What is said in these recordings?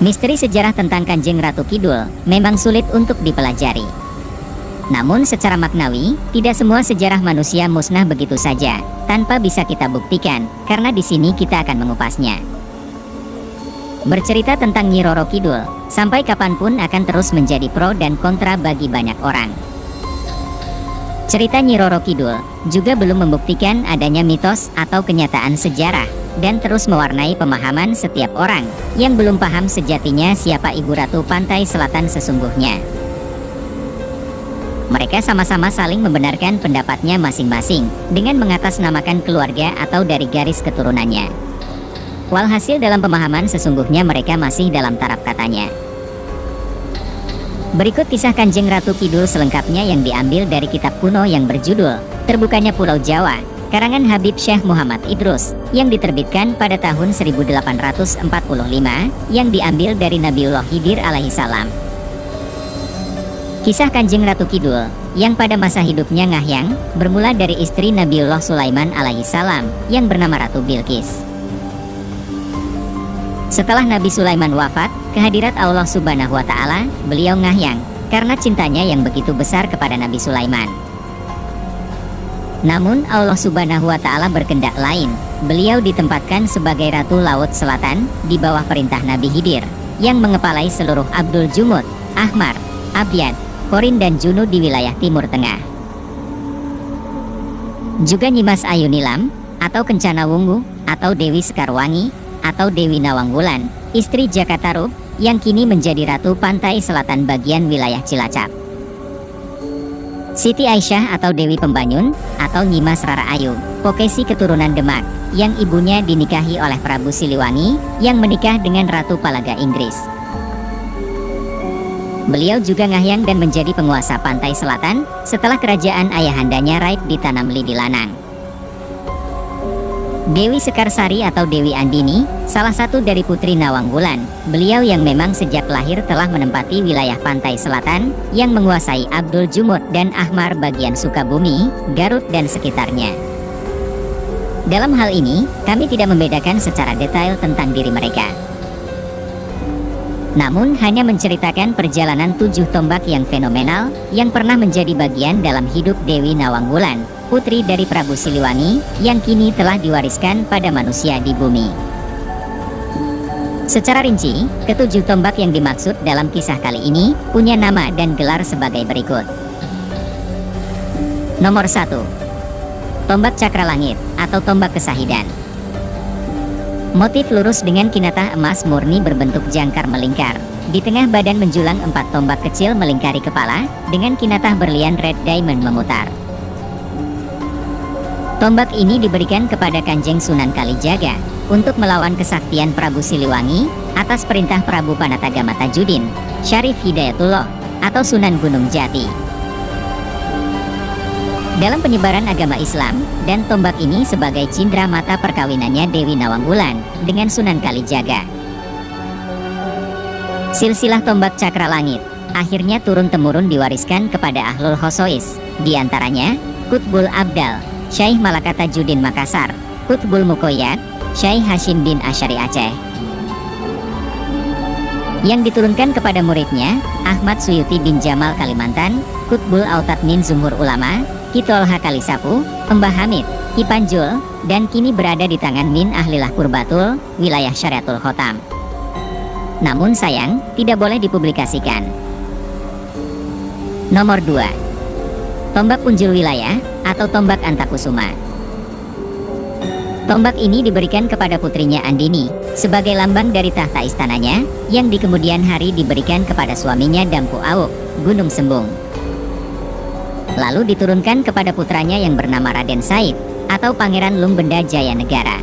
Misteri sejarah tentang Kanjeng Ratu Kidul memang sulit untuk dipelajari. Namun secara maknawi, tidak semua sejarah manusia musnah begitu saja, tanpa bisa kita buktikan, karena di sini kita akan mengupasnya. Bercerita tentang Nyi Roro Kidul, sampai kapanpun akan terus menjadi pro dan kontra bagi banyak orang. Cerita Nyi Roro Kidul juga belum membuktikan adanya mitos atau kenyataan sejarah, dan terus mewarnai pemahaman setiap orang yang belum paham sejatinya siapa Ibu Ratu Pantai Selatan sesungguhnya. Mereka sama-sama saling membenarkan pendapatnya masing-masing dengan mengatasnamakan keluarga atau dari garis keturunannya. Walhasil dalam pemahaman sesungguhnya mereka masih dalam taraf katanya. Berikut kisah Kanjeng Ratu Kidul selengkapnya yang diambil dari kitab kuno yang berjudul Terbukanya Pulau Jawa, karangan Habib Syekh Muhammad Idrus, yang diterbitkan pada tahun 1845, yang diambil dari Nabiullah Khidir alaihissalam. Kisah Kanjeng Ratu Kidul, yang pada masa hidupnya ngahyang, bermula dari istri Nabiullah Sulaiman alaihissalam, yang bernama Ratu Bilqis. Setelah Nabi Sulaiman wafat, kehadirat Allah Subhanahu wa Ta'ala, beliau ngahyang karena cintanya yang begitu besar kepada Nabi Sulaiman. Namun Allah Subhanahu wa Ta'ala berkehendak lain. Beliau ditempatkan sebagai Ratu Laut Selatan di bawah perintah Nabi Khidir, yang mengepalai seluruh Abdul Jumud, Ahmar, Abyad, Qorin dan Junud di wilayah Timur Tengah. Juga Nyimas Ayu Nilam atau Kencana Wungu atau Dewi Sekarwangi atau Dewi Nawangwulan, istri Jakatarub, yang kini menjadi Ratu Pantai Selatan bagian wilayah Cilacap. Siti Aisyah atau Dewi Pembanyun atau Nyimas Rara Ayu, Pokesi keturunan Demak, yang ibunya dinikahi oleh Prabu Siliwangi, yang menikah dengan Ratu Palaga Inggris. Beliau juga ngahyang dan menjadi penguasa Pantai Selatan setelah kerajaan ayahandanya Raib ditanam lidi lanang. Dewi Sekarsari atau Dewi Andini, salah satu dari putri Nawangwulan, beliau yang memang sejak lahir telah menempati wilayah Pantai Selatan, yang menguasai Abdul Jumud dan Ahmar bagian Sukabumi, Garut dan sekitarnya. Dalam hal ini, kami tidak membedakan secara detail tentang diri mereka. Namun hanya menceritakan perjalanan 7 tombak yang fenomenal, yang pernah menjadi bagian dalam hidup Dewi Nawangwulan, putri dari Prabu Siliwangi, yang kini telah diwariskan pada manusia di bumi. Secara rinci, ke-7 tombak yang dimaksud dalam kisah kali ini punya nama dan gelar sebagai berikut. Nomor 1. Tombak Cakra Langit atau Tombak Kesahidan. Motif lurus dengan kinatah emas murni berbentuk jangkar melingkar. Di tengah badan menjulang 4 tombak kecil melingkari kepala, dengan kinatah berlian red diamond memutar. Tombak ini diberikan kepada Kanjeng Sunan Kalijaga untuk melawan kesaktian Prabu Siliwangi atas perintah Prabu Panatagama Tajudin, Syarif Hidayatullah atau Sunan Gunung Jati. Dalam penyebaran agama Islam, dan tombak ini sebagai cindera mata perkawinannya Dewi Nawangwulan dengan Sunan Kalijaga. Silsilah tombak Cakra Langit akhirnya turun-temurun diwariskan kepada Ahlul Khosois, diantaranya Qutbul Abdal, Syekh Malaka Tajuddin Makassar, Qutbul Mukoyat, Syekh Hashim bin Asy'ari Aceh. Yang diturunkan kepada muridnya, Ahmad Suyuti bin Jamal Kalimantan, Qutbul Autad min Zumhur Ulama, Ki Tolha Kalisapu, Mbah Hamid, Ki Panjul, dan kini berada di tangan Min Ahlilah Purbatul, wilayah Syariatul Khotam. Namun sayang, tidak boleh dipublikasikan. Nomor 2. Tombak Punjul Wilayah atau Tombak Antakusuma. Tombak ini diberikan kepada putrinya Andini sebagai lambang dari tahta istananya, yang di kemudian hari diberikan kepada suaminya Dampu Awuk, Gunung Sembung. Lalu diturunkan kepada putranya yang bernama Raden Said atau Pangeran Lumbenda Jaya Negara.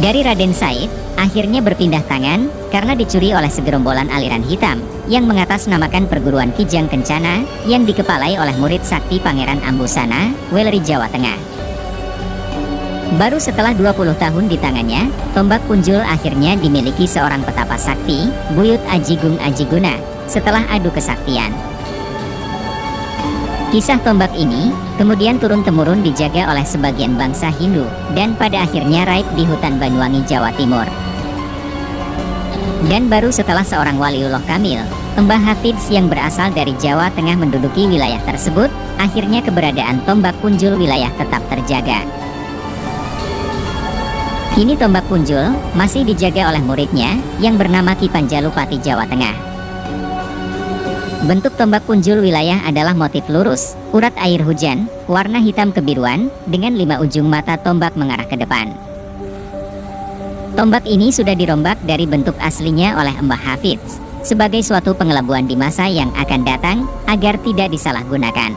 Dari Raden Said, akhirnya berpindah tangan karena dicuri oleh segerombolan aliran hitam yang mengatasnamakan perguruan Kijang Kencana, yang dikepalai oleh murid sakti Pangeran Ambusana, Weleri Jawa Tengah. Baru setelah 20 tahun di tangannya, tombak Punjul akhirnya dimiliki seorang petapa sakti, Buyut Ajigung Ajiguna, setelah adu kesaktian. Kisah tombak ini kemudian turun-temurun dijaga oleh sebagian bangsa Hindu, dan pada akhirnya raib di hutan Banyuwangi, Jawa Timur. Dan baru setelah seorang waliullah kamil, Mbah Hafidz yang berasal dari Jawa Tengah menduduki wilayah tersebut, akhirnya keberadaan tombak punjul wilayah tetap terjaga. Kini tombak punjul masih dijaga oleh muridnya yang bernama Ki Panjalupati Jawa Tengah. Bentuk tombak punjul wilayah adalah motif lurus, urat air hujan, warna hitam kebiruan, dengan 5 ujung mata tombak mengarah ke depan. Tombak ini sudah dirombak dari bentuk aslinya oleh Mbah Hafidz sebagai suatu pengelabuan di masa yang akan datang agar tidak disalahgunakan.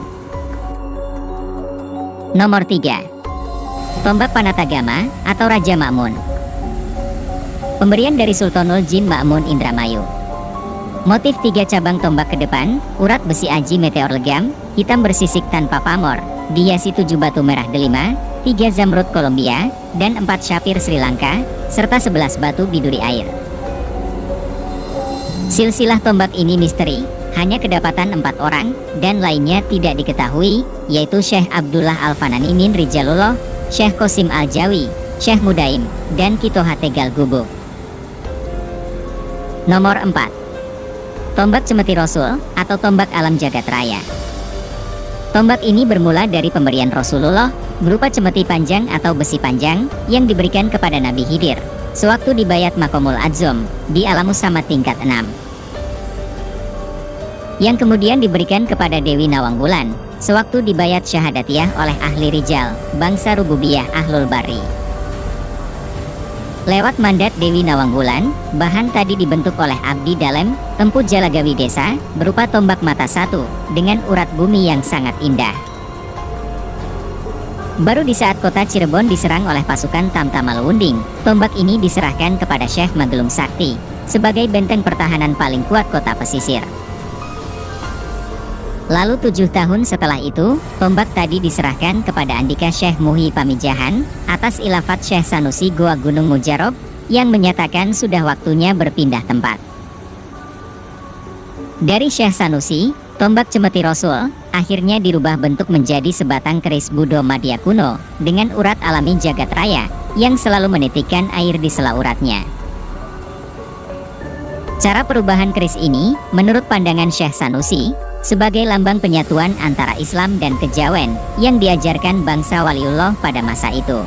Nomor 3. Tombak Panatagama atau Raja Ma'mun. Pemberian dari Sultanul Jin Ma'mun Indramayu. Motif 3 cabang tombak ke depan, urat besi aji meteor legam, hitam bersisik tanpa pamor, dihiasi 7 batu merah delima, 3 zamrud Kolombia, dan 4 syafir Sri Lanka, serta 11 batu biduri air. Silsilah tombak ini misteri, hanya kedapatan 4 orang, dan lainnya tidak diketahui, yaitu Syekh Abdullah Al-Fanani min Rijalullah, Syekh Qasim Al-Jawi, Syekh Mudaim, dan Kito Hategal Gubuk. Nomor 4. Tombak Cemeti Rasul atau tombak alam jagat raya. Tombak ini bermula dari pemberian Rasulullah berupa cemeti panjang atau besi panjang yang diberikan kepada Nabi Khidir sewaktu di Bayat Maqamul Adzam di Alamus Samad tingkat 6, yang kemudian diberikan kepada Dewi Nawangwulan sewaktu di Bayat Syahadatiyah oleh ahli rijal bangsa Rububiyah Ahlul Bari. Lewat mandat Dewi Nawangwulan, bahan tadi dibentuk oleh Abdi Dalem Empu Jalagawi Desa berupa tombak mata 1 dengan urat bumi yang sangat indah. Baru di saat kota Cirebon diserang oleh pasukan Tamtama Lewunding, tombak ini diserahkan kepada Syekh Magelung Sakti sebagai benteng pertahanan paling kuat kota pesisir. Lalu 7 tahun setelah itu, tombak tadi diserahkan kepada Andika Syekh Muhi Pamijahan atas ilafat Syekh Sanusi Goa Gunung Mujarob yang menyatakan sudah waktunya berpindah tempat. Dari Syekh Sanusi, tombak Cemeti Rasul akhirnya dirubah bentuk menjadi sebatang keris Budo Madya kuno dengan urat alami jagat raya yang selalu menitikkan air di sela uratnya. Cara perubahan keris ini, menurut pandangan Syekh Sanusi, sebagai lambang penyatuan antara Islam dan kejawen yang diajarkan bangsa Waliullah pada masa itu.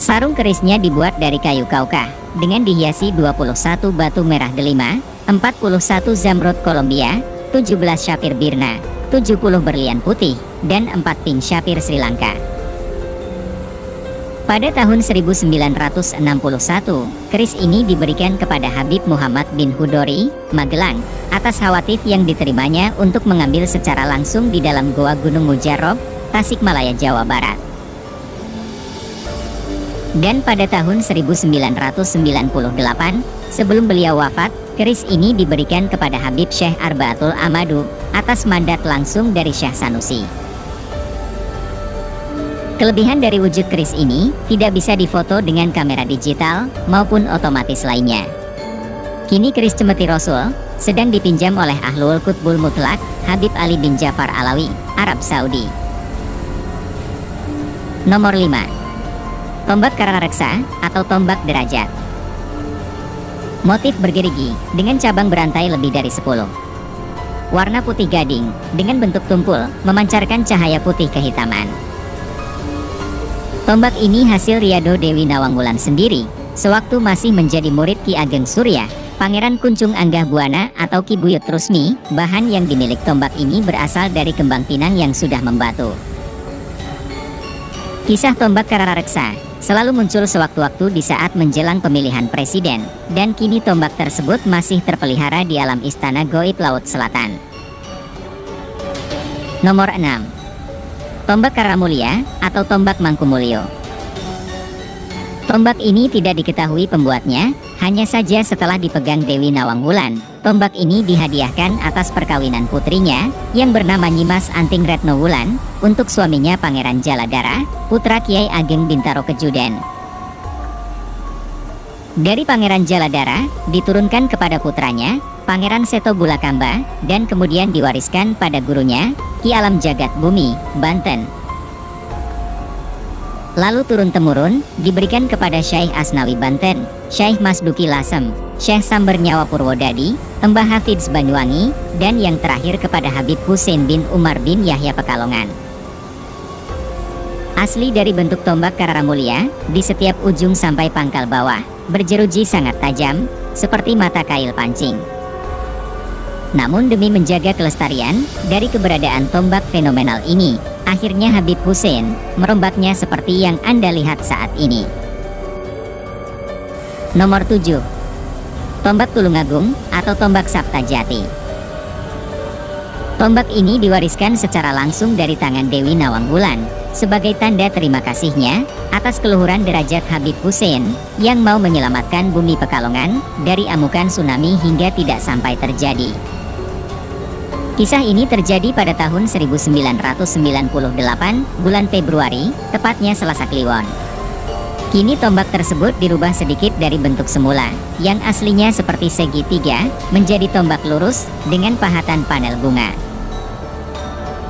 Sarung kerisnya dibuat dari kayu kaukah dengan dihiasi 21 batu merah delima, 41 zamrud Kolombia, 17 syafir Birna, 70 berlian putih, dan 4 pink syafir Sri Lanka. Pada tahun 1961, keris ini diberikan kepada Habib Muhammad bin Hudori, Magelang, atas khawatif yang diterimanya untuk mengambil secara langsung di dalam Goa Gunung Mujarob, Tasikmalaya, Jawa Barat. Dan pada tahun 1998, sebelum beliau wafat, keris ini diberikan kepada Habib Syekh Arbaatul Amadu atas mandat langsung dari Syekh Sanusi. Kelebihan dari wujud keris ini tidak bisa difoto dengan kamera digital maupun otomatis lainnya. Kini keris Cemeti Rasul sedang dipinjam oleh Ahlul Qutbul Mutlak Habib Ali bin Jafar Alawi, Arab Saudi. Nomor 5. Tombak Karareksa atau tombak derajat. Motif bergerigi dengan cabang berantai lebih dari 10. Warna putih gading dengan bentuk tumpul memancarkan cahaya putih kehitaman. Tombak ini hasil riado Dewi Nawangwulan sendiri sewaktu masih menjadi murid Ki Ageng Surya, Pangeran Kuncung Anggah Buana atau Ki Buyut Rusmi. Bahan yang dimilik tombak ini berasal dari kembang pinang yang sudah membatu. Kisah tombak Karareksa selalu muncul sewaktu-waktu di saat menjelang pemilihan presiden, dan kini tombak tersebut masih terpelihara di alam istana Goib Laut Selatan. Nomor 6. Tombak Karamulya atau tombak Mangkumulyo. Tombak ini tidak diketahui pembuatnya, hanya saja setelah dipegang Dewi Nawangwulan, tombak ini dihadiahkan atas perkawinan putrinya yang bernama Nyimas Anting Retno Wulan untuk suaminya Pangeran Jaladara, putra Kiai Ageng Bintaro Kejuden. Dari Pangeran Jaladara diturunkan kepada putranya Pangeran Seto Bulakamba dan kemudian diwariskan pada gurunya Ki Alam Jagat Bumi, Banten. Lalu turun-temurun diberikan kepada Syekh Asnawi Banten, Syekh Masduki Lasem, Syekh Samber Nyawa Purwodadi, Mbah Hafidz Banyuwangi, dan yang terakhir kepada Habib Hussein bin Umar bin Yahya Pekalongan. Asli dari bentuk tombak Kararamulia, di setiap ujung sampai pangkal bawah, berjeruji sangat tajam, seperti mata kail pancing. Namun demi menjaga kelestarian dari keberadaan tombak fenomenal ini, akhirnya Habib Hussein merombaknya seperti yang Anda lihat saat ini. Nomor 7. Tombak Tulungagung atau tombak Saptajati. Tombak ini diwariskan secara langsung dari tangan Dewi Nawangwulan sebagai tanda terima kasihnya atas keluhuran derajat Habib Hussein yang mau menyelamatkan bumi Pekalongan dari amukan tsunami hingga tidak sampai terjadi. Kisah ini terjadi pada tahun 1998, bulan Februari, tepatnya Selasa Kliwon. Kini tombak tersebut dirubah sedikit dari bentuk semula, yang aslinya seperti segitiga, menjadi tombak lurus dengan pahatan panel bunga.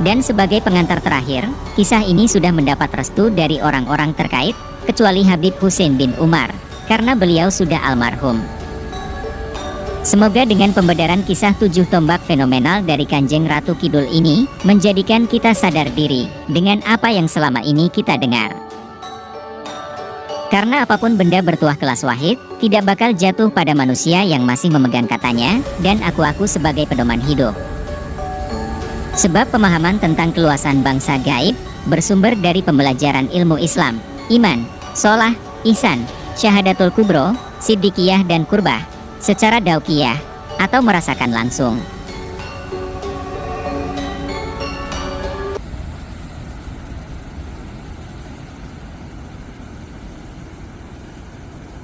Dan sebagai pengantar terakhir, kisah ini sudah mendapat restu dari orang-orang terkait, kecuali Habib Hussein bin Umar, karena beliau sudah almarhum. Semoga dengan pembedaran kisah 7 tombak fenomenal dari Kanjeng Ratu Kidul ini, menjadikan kita sadar diri dengan apa yang selama ini kita dengar. Karena apapun benda bertuah kelas wahid, tidak bakal jatuh pada manusia yang masih memegang katanya, dan aku sebagai pedoman hidup. Sebab pemahaman tentang keluasan bangsa gaib, bersumber dari pembelajaran ilmu Islam, iman, sholah, ihsan, syahadatul kubro, siddiqiyah dan kurbah, secara daukiyah, atau merasakan langsung.